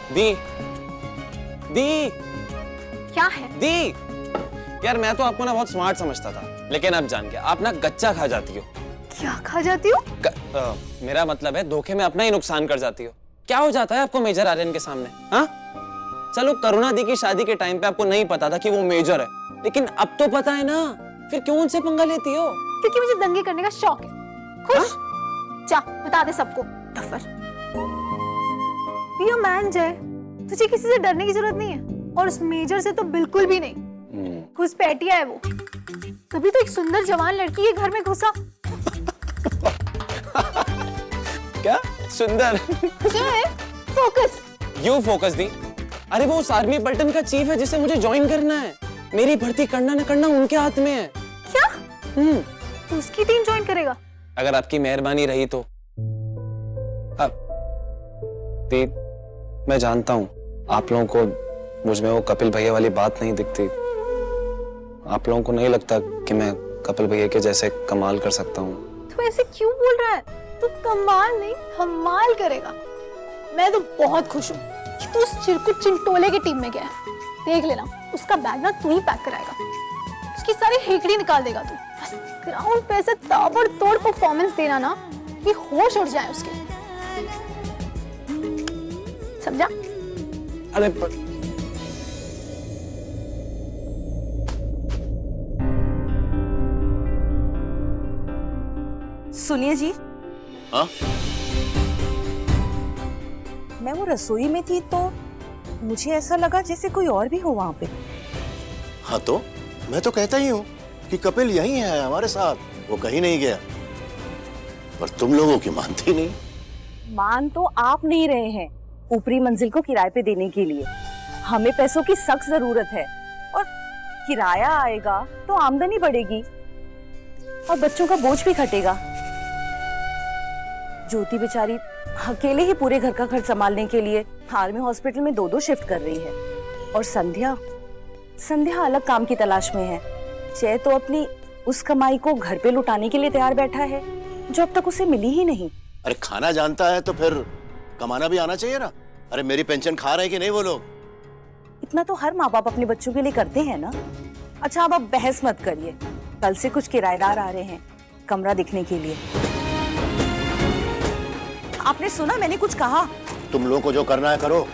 दी दी क्या है? दी यार मैं तो आपको ना बहुत स्मार्ट समझता था, लेकिन अब जान गया आप ना गच्चा खा जाती हो। क्या खा जाती हो? मेरा मतलब है धोखे में अपना ही नुकसान कर जाती हो। क्या हो जाता है आपको मेजर आर्यन के सामने? हाँ चलो करुणा दी की शादी के टाइम पे आपको नहीं पता था कि वो मेजर है, लेकिन अब तो पता है ना, फिर क्यों उनसे पंगा लेती हो? क्योंकि मुझे दंगे करने का शौक है। खुश? जा बता दे सबको। टफर। बी अ मैन जय, तुझे किसी से डरने की जरूरत नहीं है, और उस मेजर से तो बिल्कुल भी नहीं। घुसपैठिया है वो। तभी तो एक सुंदर जवान लड़की के घर में घुसा। क्या सुंदर? जय फोकस। यू फोकस दी। अरे वो उस आर्मी पलटन का चीफ है जिसे मुझे ज्वाइन करना है। मेरी भर्ती करना न करना उनके हाथ में है। क्या? तू उसकी टीम ज्वाइन करेगा? अगर आपकी मेहरबानी रही तो। अब दी मैं जानता हूँ आप लोगों को मुझ में वो कपिल भैया वाली बात नहीं दिखती। आप लोगों को नहीं लगता कि मैं कपिल भैया के जैसे कमाल कर सकता हूँ। तू ऐसे क्यों बोल रहा है? तू कमाल नहीं धमाल करेगा। मैं तो बहुत खुश हूँ कि तू उस चिरकुट चिंटोले की टीम में गया है। देख लेना उसका बैग ना तू ही पैक कराएगा, उसकी सारी हेकड़ी निकाल देगा तू। बस ग्राउंड पे ऐसे ताबड़तोड़ परफॉर्मेंस देना ना कि होश उड़ जाए उसके। समझा? अरे सुनिए जी। हाँ? मैं वो रसोई में थी तो मुझे ऐसा लगा जैसे कोई और भी हो वहां पे। हाँ तो मैं तो कहता ही हूँ कि कपिल यहीं है हमारे साथ, वो कहीं नहीं गया, पर तुम लोगों की मानती नहीं। मान तो आप नहीं रहे हैं ऊपरी मंजिल को किराए पे देने के लिए। हमें पैसों की सख्त जरूरत है, और किराया आएगा तो आमदनी बढ़ेगी और बच्चों का बोझ भी घटेगा। ज्योति बेचारी अकेले ही पूरे घर का खर्च संभालने के लिए आर्मी हॉस्पिटल में 2-2 शिफ्ट कर रही है, और संध्या अलग काम की तलाश में है। जय तो अपनी उस कमाई को घर पे लुटाने के लिए तैयार बैठा है जो अब तक उसे मिली ही नहीं। अरे खाना जानता है तो फिर कमाना भी आना चाहिए ना। अरे मेरी पेंशन खा रहे हैं कि नहीं वो लोग? इतना तो हर माँ बाप अपने बच्चों के लिए करते हैं ना। अच्छा अब आप बहस मत करिए, कल से कुछ किराएदार आ रहे हैं कमरा दिखने के लिए। आपने सुना मैंने कुछ कहा? तुम लोगों को जो करना है करो,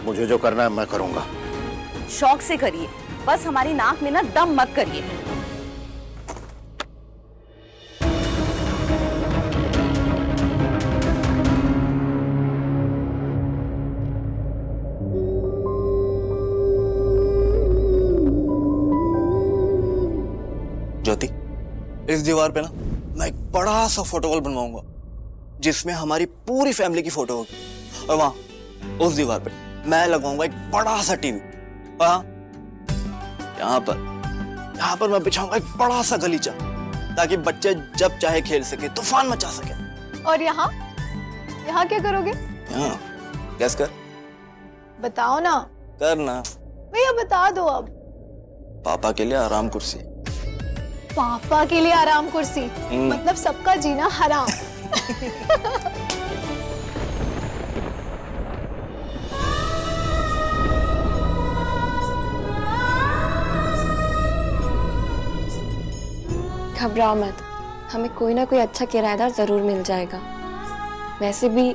मुझे जो करना है मैं करूंगा। शौक से करिए, बस हमारी नाक में ना दम मत करिए। ज्योति, इस दीवार पे ना मैं एक बड़ा सा फोटो वॉल बनवाऊंगा जिसमें हमारी पूरी फैमिली की फोटो होगी, और वहां उस दीवार पे मैं लगवाऊंगा एक बड़ा सा टीवी। हाँ यहाँ पर मैं बिछाऊंगा एक बड़ा सा गलीचा ताकि बच्चे जब चाहे खेल सके, तूफान मचा सके। और यहाँ क्या करोगे? यहाँ गैस कर। बताओ ना। करना। भैया बता दो अब। पापा के लिए आराम कुर्सी। पापा के लिए आराम कुर्सी? मतलब सबका जीना हराम। घबराओ मत, हमें कोई ना कोई अच्छा किराएदार जरूर मिल जाएगा। वैसे भी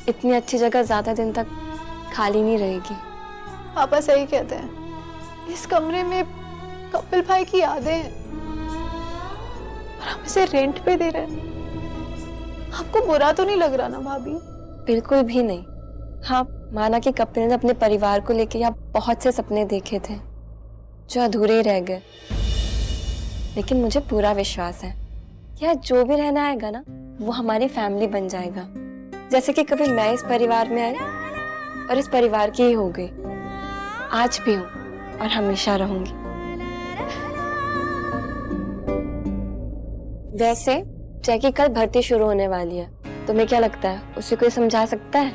इतनी अच्छी जगह ज्यादा दिन तक खाली नहीं रहेगी। पापा सही कहते हैं, इस कमरे में कपिल भाई की यादें हैं और हम इसे रेंट पे दे रहे हैं। आपको बुरा तो नहीं लग रहा ना भाभी? बिल्कुल भी नहीं। हाँ, माना कि कपिल ने अपने परिवार को लेकर यहाँ बहुत से सपने देखे थे जो अधूरे ही रह गए, लेकिन मुझे पूरा विश्वास है कि यहाँ जो भी रहना आएगा ना वो हमारी फैमिली बन जाएगा। जैसे कि कभी मैं इस परिवार में आई और इस परिवार की ही हो गई। आज भी हूँ और हमेशा रहूंगी। वैसे जैकी कल भर्ती शुरू होने वाली है, तुम्हें क्या लगता है उसे कोई समझा सकता है?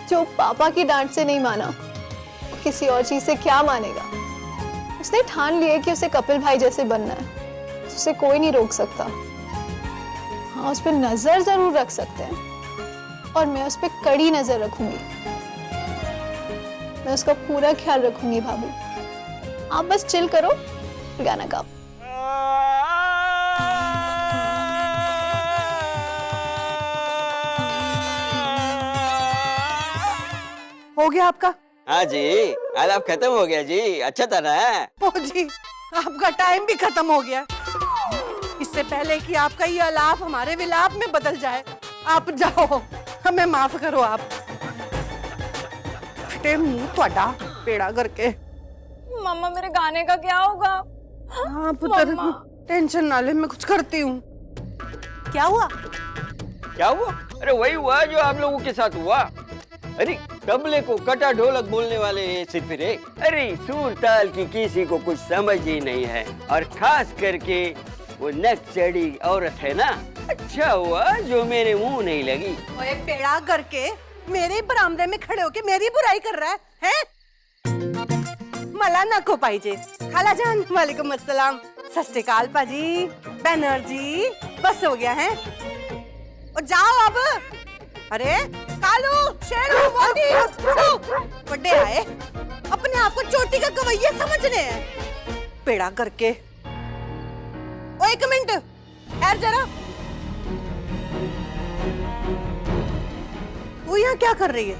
जो पापा की डांट से नहीं माना वो किसी और चीज से क्या मानेगा? उसने ठान लिया कि उसे कपिल भाई जैसे बनना है, उसे कोई नहीं रोक सकता। हाँ, उस पर नजर जरूर रख सकते हैं, और मैं उस पर कड़ी नजर रखूंगी। मैं उसका पूरा ख्याल रखूंगी भाभी। आप बस चिल करो, गाना गाओ। हो गया आपका? हाँ जी, आलाप खत्म हो गया जी। अच्छा था ना? ओ जी, आपका टाइम भी खत्म हो गया। इससे पहले कि आपका ये आलाप हमारे विलाप में बदल जाए, आप जाओ, हमें माफ करो। आप फटे मुंह ਤੁਹਾਡਾ पेड़ा करके। मम्मा मेरे गाने का क्या होगा? हाँ पुत्र, टेंशन ना ले, मैं कुछ करती हूँ। क्या हुआ? क्या हुआ? अरे वही हुआ जो आप लोगों के साथ हुआ। अरे तबले को कटा ढोलक बोलने वाले ऐसे फिरे। अरे सुर ताल की किसी को कुछ समझ ही नहीं है, और खास करके वो नक चढ़ी औरत है ना। अच्छा हुआ जो मेरे मुंह नहीं लगी। ओए पेड़ा करके मेरे बरामदे में खड़े होके मेरी बुराई कर रहा है? मला नको पाहिजे। खाला जान, वालेकुम अस्सलाम, सत श्री अकाल पाजी, बैनर्जी, बस हो गया है। और जाओ अब। अरे कालू, शेरू, मोदी, बड़े आए अपने आप को चोटी का गवैया समझने हैं। पेड़ा करके। ओ एक मिनट ठहर जरा, वो यहाँ क्या कर रही है?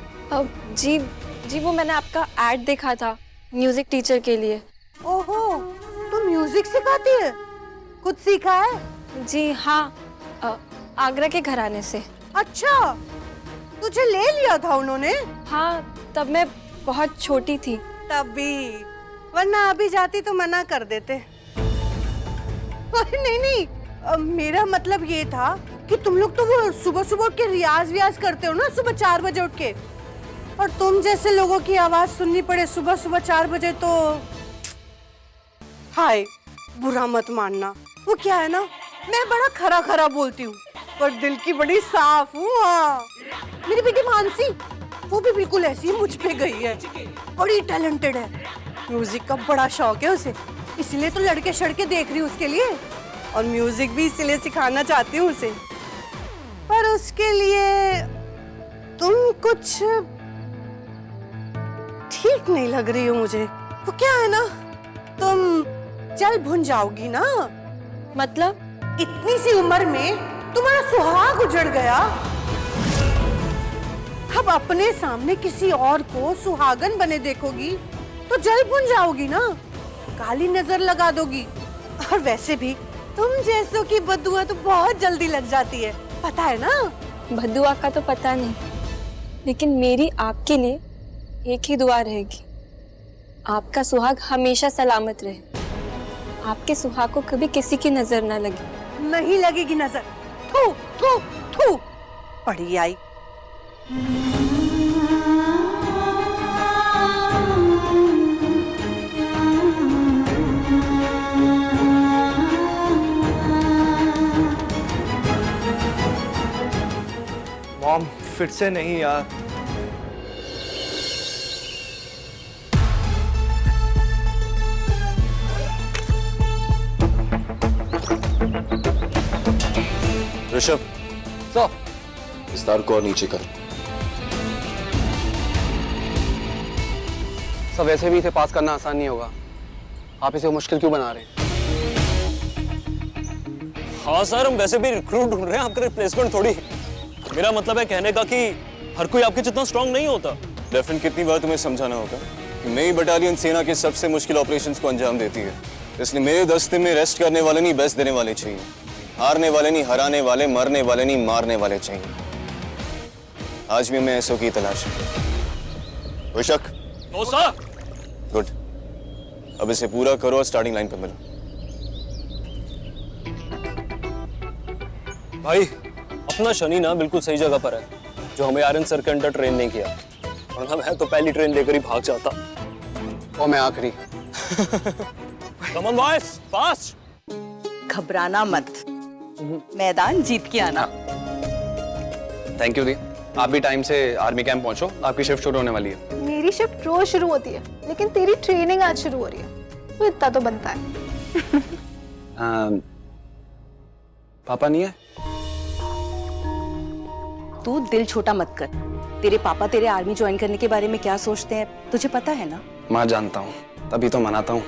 जी वो मैंने आपका एड देखा था म्यूजिक टीचर के लिए। ओहो, तू म्यूजिक सिखाती है? कुछ सीखा है? जी हाँ, आगरा के घराने से। अच्छा, तुझे ले लिया था उन्होंने? हाँ, तब मैं बहुत छोटी थी। तभी, वरना अभी जाती तो मना कर देते। अरे नहीं, मेरा मतलब ये था कि तुम लोग तो वो सुबह सुबह उठ के रियाज करते हो ना, सुबह 4 बजे उठ के। और तुम जैसे लोगों की आवाज सुननी पड़े सुबह सुबह 4 बजे तो हाय, बुरा मत मानना। वो क्या है ना, मैं बड़ा खरा खरा बोलती हूँ, पर दिल की बड़ी साफ हूँ। हाँ, मेरी बेटी मानसी, वो भी बिल्कुल ऐसी ही मुझ पे गई है। बड़ी टैलेंटेड है, म्यूजिक का बड़ा शौक है उसे, इसलिए तो लड़के शड़के देख रही हूँ उसके लिए, और म्यूजिक भी इसलिए सिखाना चाहती हूँ उसे। पर उसके लिए तुम कुछ ठीक नहीं लग रही हो मुझे। वो क्या है ना, तुम जल भुन जाओगी ना। मतलब? इतनी सी उम्र में तुम्हारा सुहाग उजड़ गया, अब अपने सामने किसी और को सुहागन बने देखोगी तो जल भुन जाओगी ना, काली नजर लगा दोगी। और वैसे भी तुम जैसों की बददुआ तो बहुत जल्दी लग जाती है, पता है ना? बद्दुआ का तो पता नहीं, लेकिन मेरी आपके लिए एक ही दुआ रहेगी, आपका सुहाग हमेशा सलामत रहे, आपके सुहाग को कभी किसी की नजर ना लगे। नहीं लगेगी नजर। थू थू थू, पड़ी आई। मॉम फिर से नहीं यार। ऋषभ, तो इस तार को और नीचे कर। सब वैसे भी इसे पास करना आसान नहीं होगा, आप इसे मुश्किल क्यों बना रहे हैं? हाँ सर, हम वैसे भी रिक्रूट ढूंढ रहे हैं, आपका रिप्लेसमेंट थोड़ी। मेरा मतलब है कहने का कि हर कोई आपके जितना स्ट्रांग नहीं होता। डेफिन कितनी बार तुम्हें समझाना होगा कि मेरी बटालियन सेना के सबसे मुश्किल ऑपरेशंस को अंजाम देती है, इसलिए मेरे दस्ते में रेस्ट करने वाले नहीं बेस्ट देने वाले चाहिए, हारने वाले नहीं हराने वाले, मरने वाले नहीं मारने वाले चाहिए। आज भी मैं ऐसों की तलाश है। कोई शक? No sir. गुड, अब इसे पूरा करो और स्टार्टिंग लाइन पर मिलो। भाई अपना शनि ना बिल्कुल सही जगह पर है, जो हमें आर्यन सर के अंडर ट्रेन नहीं किया, वरना मैं तो पहली ट्रेन लेकर ही भाग जाता। और मैं आखिरी। Come on boys, fast. घबराना मत, मैदान जीत के आना। थैंक यू दी, आप भी टाइम से आर्मी कैंप पहुंचो, आपकी शिफ्ट शुरू होने वाली है। मेरी शिफ्ट रोज शुरू होती है, लेकिन तेरी ट्रेनिंग आज शुरू हो रही है, तो इतना तो बनता है। पापा नहीं है? तू दिल छोटा मत कर। तेरे पापा तेरे आर्मी ज्वाइन करने के बारे में क्या सोचते हैं तुझे पता है ना? माँ जानता हूँ, तभी तो मनाता हूँ।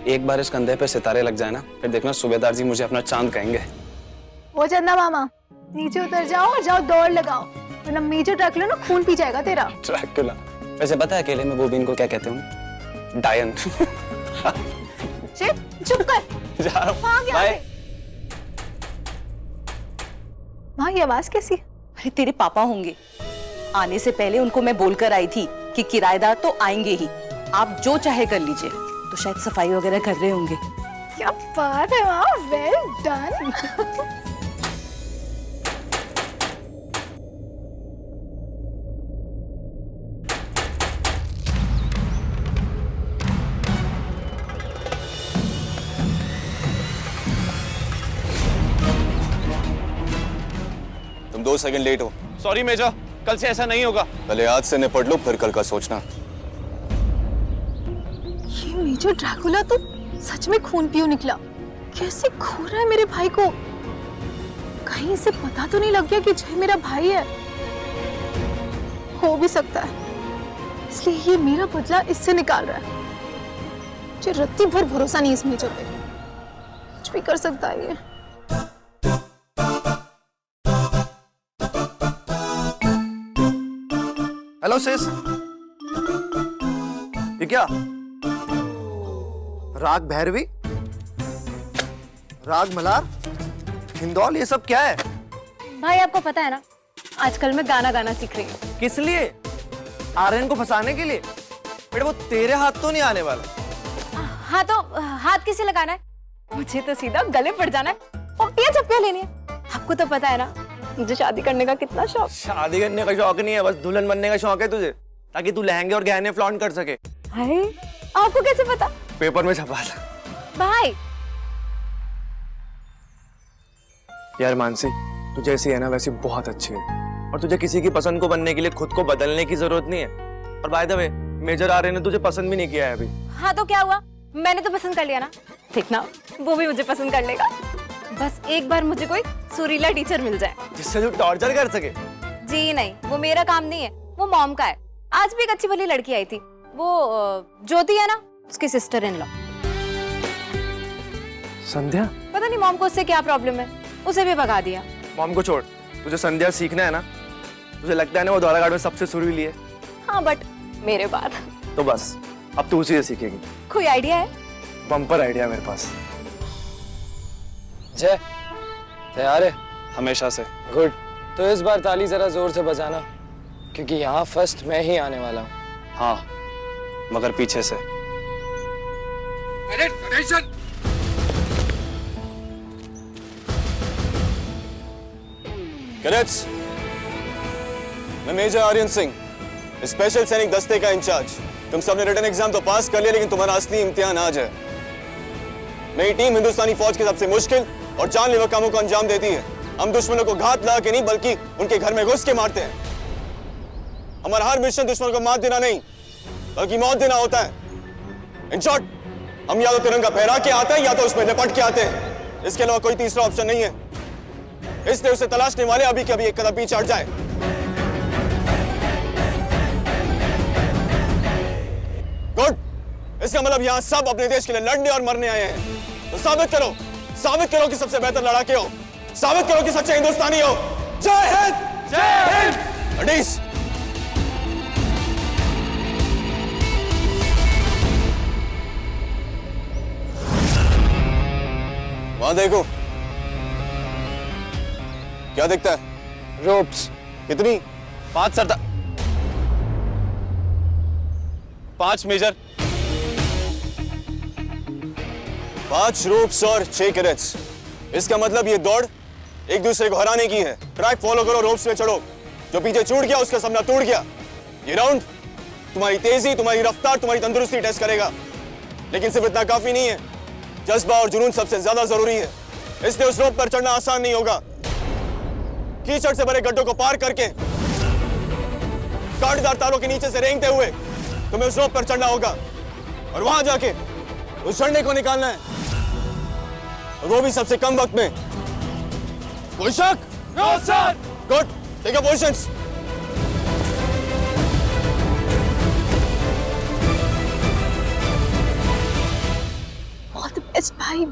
एक बार इस कंधे पे सितारे लग जाए ना, फिर देखना सूबेदार जी मुझे अपना चांद कहेंगे। वो चंदा मामा, नीचे उतर जाओ और जाओ दौड़ लगाओ, वरना मेजर ड्रैकुला ना खून पी जाएगा तेरा। ड्रैकुला? वैसे पता है अकेले में वो बीन को क्या कहते हैं? डायन। चुप कर। जा रहा हूँ। बाय। माँ ये आवाज कैसी? अरे तेरे पापा होंगे। आने से पहले उनको मैं बोलकर आई थी कि किराएदार तो आएंगे ही, आप जो चाहे कर लीजिए। तो शायद सफाई वगैरह कर रहे होंगे। क्या बात है माँ, वेल डन। तुम 2 सेकंड लेट हो। सॉरी मेजर, कल से ऐसा नहीं होगा। पहले आज से निपट लो, फिर कल का सोचना। ये मेजर ड्रैकुला तो सच में खून पियो निकला। कैसे खो रहा है मेरे भाई को? कहीं इसे पता तो नहीं लग गया कि जय मेरा भाई है? हो भी सकता है, इसलिए ये मेरा बदला इससे निकाल रहा है। मुझे रत्ती भर भरोसा नहीं इस मेजर पे, कुछ भी कर सकता है ये। हेलो सिस, ये क्या? राग भैरवी, राग मलार, हिंदौल, ये सब क्या है? भाई आपको पता है ना, आजकल मैं गाना गाना सीख रही हूँ। किस लिए? आर्यन को फंसाने के लिए? बेटा वो तेरे हाथ तो नहीं आने वाला। हाँ तो हाथ किसे लगाना है? मुझे तो सीधा गले पड़ जाना है, पप्पियाँ चप्पियाँ लेनी है। आपको तो पता है ना मुझे शादी करने का कितना शौक। शादी करने का शौक नहीं है, बस दुल्हन बनने का शौक है तुझे, ताकि तू लहंगे और गहने फ्लॉन्ट कर सके। हाय, आपको कैसे पता? पेपर में छपा था। भाई यार मानसी, तू जैसी है ना वैसी बहुत अच्छी है, और तुझे किसी की पसंद को बनने के लिए खुद को बदलने की जरूरत नहीं है। और by the way, major Aryan ने तुझे पसंद भी नहीं किया है अभी। हाँ तो क्या हुआ, मैंने तो पसंद कर लिया ना, देखना वो भी मुझे पसंद कर लेगा। बस एक बार मुझे कोई सुरीला टीचर मिल जाए जिससे तू टॉर्चर कर सके। जी नहीं, वो मेरा काम नहीं है, वो मॉम का है। आज भी एक अच्छी भली लड़की आई थी, वो ज्योति है ना, उसकी सिस्टर इन लॉ। संध्या? पता नहीं मॉम को उससे क्या प्रॉब्लम है, उसे भी भगा दिया। मॉम को छोड़, तुझे संध्या सीखना है ना, तुझे लगता है ना वो द्वाराघाट में सबसे सुरीली है। हाँ बट मेरे बाद तो बस अब तू उसी से सीखेगी। कोई आइडिया है? बम्पर आइडिया मेरे पास। जय, तैयार है? हमेशा से। गुड, तो इस बार ताली जरा जोर से बजाना, क्योंकि यहाँ फर्स्ट मैं ही आने वाला हूँ। हाँ, मगर पीछे से। कैडेट्स, मैं मेजर आर्यन सिंह, स्पेशल सैनिक दस्ते का इंचार्ज। तुम सबने रिटन एग्जाम तो पास कर लिया, लेकिन तुम्हारा असली इम्तिहान आज है। मेरी टीम हिंदुस्तानी फौज के सबसे मुश्किल और जानलेवा कामों को अंजाम देती है। हम दुश्मनों को घात लगा के नहीं, बल्कि उनके घर में घुस के मारते हैं। हमारा हर मिशन दुश्मन को मार देना नहीं, बल्कि मौत देना होता है। इन शॉर्ट, हम या तो तिरंगा फहरा के आते हैं या तो उसमें लिपट के आते हैं। इसके अलावा कोई तीसरा ऑप्शन नहीं है। इसलिए उसे तलाशने वाले अभी के अभी एक कदम पीछे हट जाए। गुड, इसका मतलब यहाँ सब अपने देश के लिए लड़ने और मरने आए हैं। तो साबित करो कि सबसे बेहतर लड़ाके हो, साबित करो कि सच्चे हिंदुस्तानी हो। जय हिंद! जय हिंद! अडीस। वहां देखो, क्या दिखता है? रोप्स। कितनी? 5 सरदार, 5 मेजर, 5 रोप्स और 6 कैडेट्स। इसका मतलब ये दौड़ एक दूसरे को हराने की है। ट्रैक फॉलो करो, रोप्स पे चढ़ो। जो पीछे छूट गया उसका सपना टूट गया। ये राउंड तुम्हारी तेजी, तुम्हारी रफ्तार, तुम्हारी तंदुरुस्ती टेस्ट करेगा। लेकिन सिर्फ इतना काफी नहीं है, जज्बा और जुनून सबसे ज्यादा जरूरी है। इसलिए उस रोप पर चढ़ना आसान नहीं होगा। कीचड़ से भरे गड्ढों को पार करके, कांटेदार तारों के नीचे से रेंगते हुए तुम्हें उस रोप पर चढ़ना होगा और वहां जाके उस झंडे को निकालना है, और वो भी सबसे कम वक्त में। कोई शक? No sir. Good, take your positions. All the best भाई।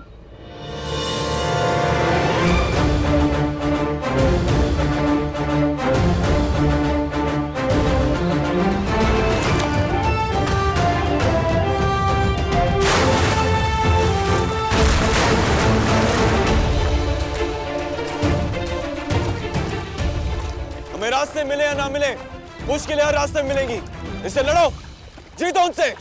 हमें रास्ते मिले या ना मिले, मुश्किलें हर रास्ते में मिलेंगी। इससे लड़ो, जीतो उनसे।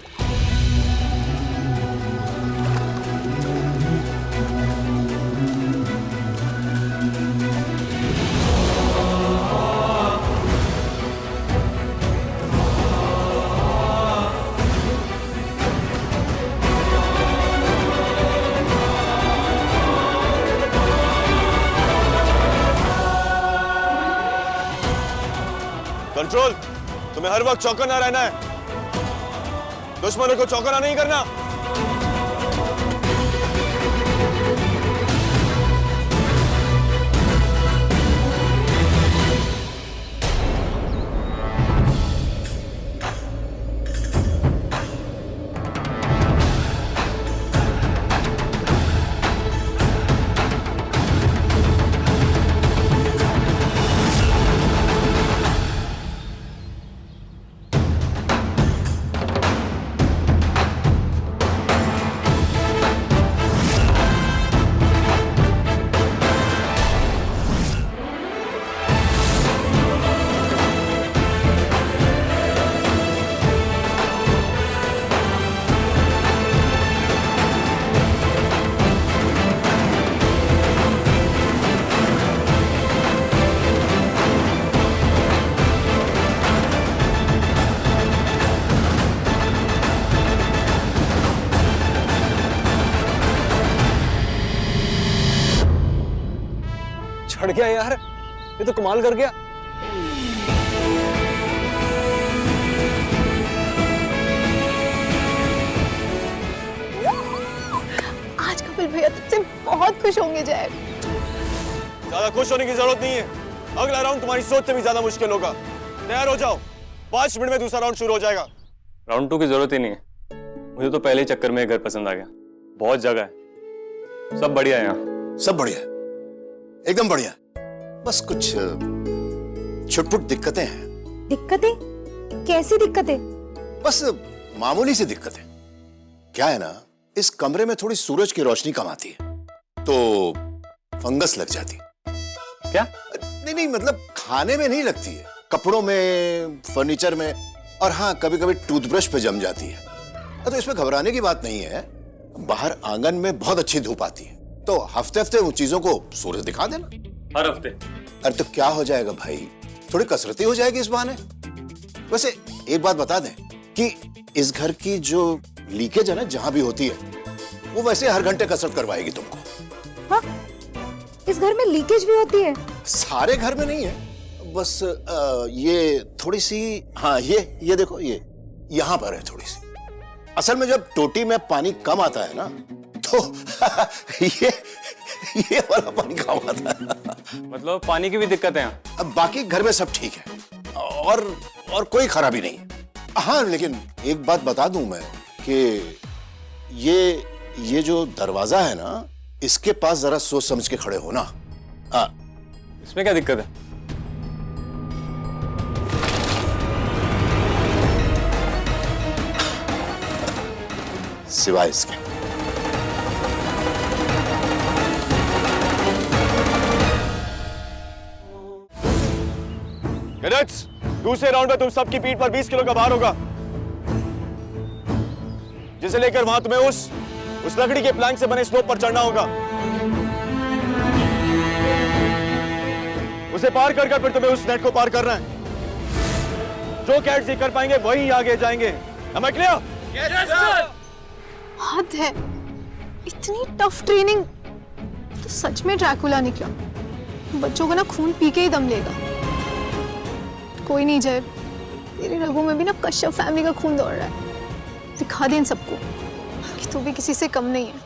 कंट्रोल, तुम्हें हर वक्त चौकन्ना रहना है, दुश्मनों को चौकन्ना नहीं करना। चढ़ गया यार, ये तो कमाल कर गया। आज कपिल भैया तुझसे बहुत खुश होंगे जय। ज्यादा खुश होने की जरूरत नहीं है, अगला राउंड तुम्हारी सोच से भी ज्यादा मुश्किल होगा। तैयार हो जाओ, 5 मिनट में दूसरा राउंड शुरू हो जाएगा। राउंड 2 की जरूरत ही नहीं है, मुझे तो पहले ही चक्कर में घर पसंद आ गया। बहुत जगह है, सब बढ़िया है यहाँ। सब बढ़िया, एकदम बढ़िया। बस कुछ छुटपुट दिक्कतें हैं। दिक्कतें? कैसी दिक्कतें? बस मामूली सी दिक्कतें। क्या है ना, इस कमरे में थोड़ी सूरज की रोशनी कम आती है तो फंगस लग जाती। क्या? नहीं मतलब खाने में नहीं लगती है, कपड़ों में, फर्नीचर में, और हाँ कभी कभी टूथब्रश पे जम जाती है। तो इसमें घबराने की बात नहीं है। बाहर आंगन में बहुत अच्छी धूप आती है, तो हफ्ते हफ्ते उन चीजों को सूरज दिखा देना। हर हफ्ते? अरे तो क्या हो जाएगा भाई, थोड़ी कसरती हो जाएगी इस बहाने। वैसे एक बात बता दें कि इस घर की जो लीकेज है ना, जहां भी होती है, वो वैसे हर घंटे कसरत करवाएगी तुमको। हाँ? इस घर में लीकेज भी होती है? सारे घर में नहीं है, बस ये थोड़ी सी, हाँ ये देखो, ये यहां पर है थोड़ी सी। असल में जब टोटी में पानी कम आता है ना, तो ये वाला पानी कम आता है। मतलब पानी की भी दिक्कत है यहाँ? अब बाकी घर में सब ठीक है और कोई खराबी नहीं है। हाँ लेकिन एक बात बता दूं मैं कि ये जो दरवाजा है ना, इसके पास जरा सोच समझ के खड़े हो ना। हाँ। इसमें क्या दिक्कत है? सिवाय इसके। कैडेट्स, दूसरे राउंड में तुम सबकी पीठ पर 20 किलो का भार होगा, जिसे लेकर वहां तुम्हें उस लकड़ी के प्लैंक से बने स्लोप पर चढ़ना होगा। उसे पार कर फिर तुम्हें उस नेट को पार करना है। जो कैट्स ये कर पाएंगे वही आगे जाएंगे। Am I clear? हद है, इतनी टफ ट्रेनिंग। तो सच में ड्रैकुला निकला। बच्चों का ना खून पी के ही दम लेगा। कोई नहीं जय, तेरे रगों में भी ना कश्यप फैमिली का खून दौड़ रहा है। दिखा दे इन सबको कि तू भी किसी से कम नहीं है।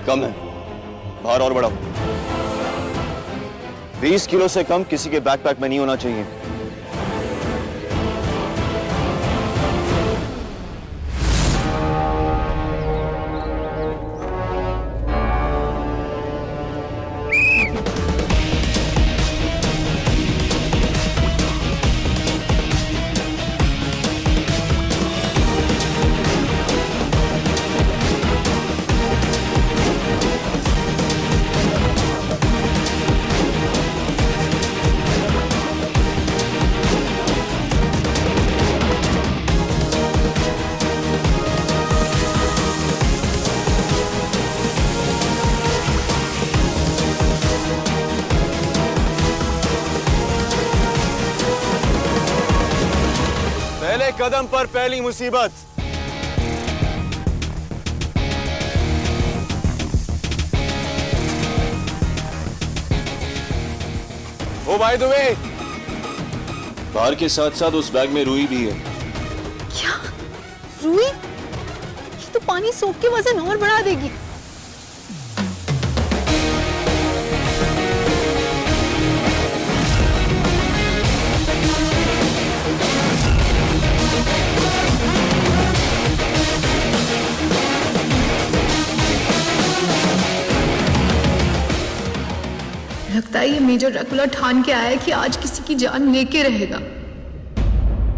कम है, भार और बढ़ाओ। 20 किलो से कम किसी के बैकपैक में नहीं होना चाहिए। पहले कदम पर पहली मुसीबत। ओ भाई दुबे, बाहर के साथ साथ उस बैग में रुई भी है। क्या रुई? ये तो पानी सोख के वजन और बढ़ा देगी। लगता है ये मेजर ड्रैकुला ठान के आया है कि आज किसी की जान लेके रहेगा।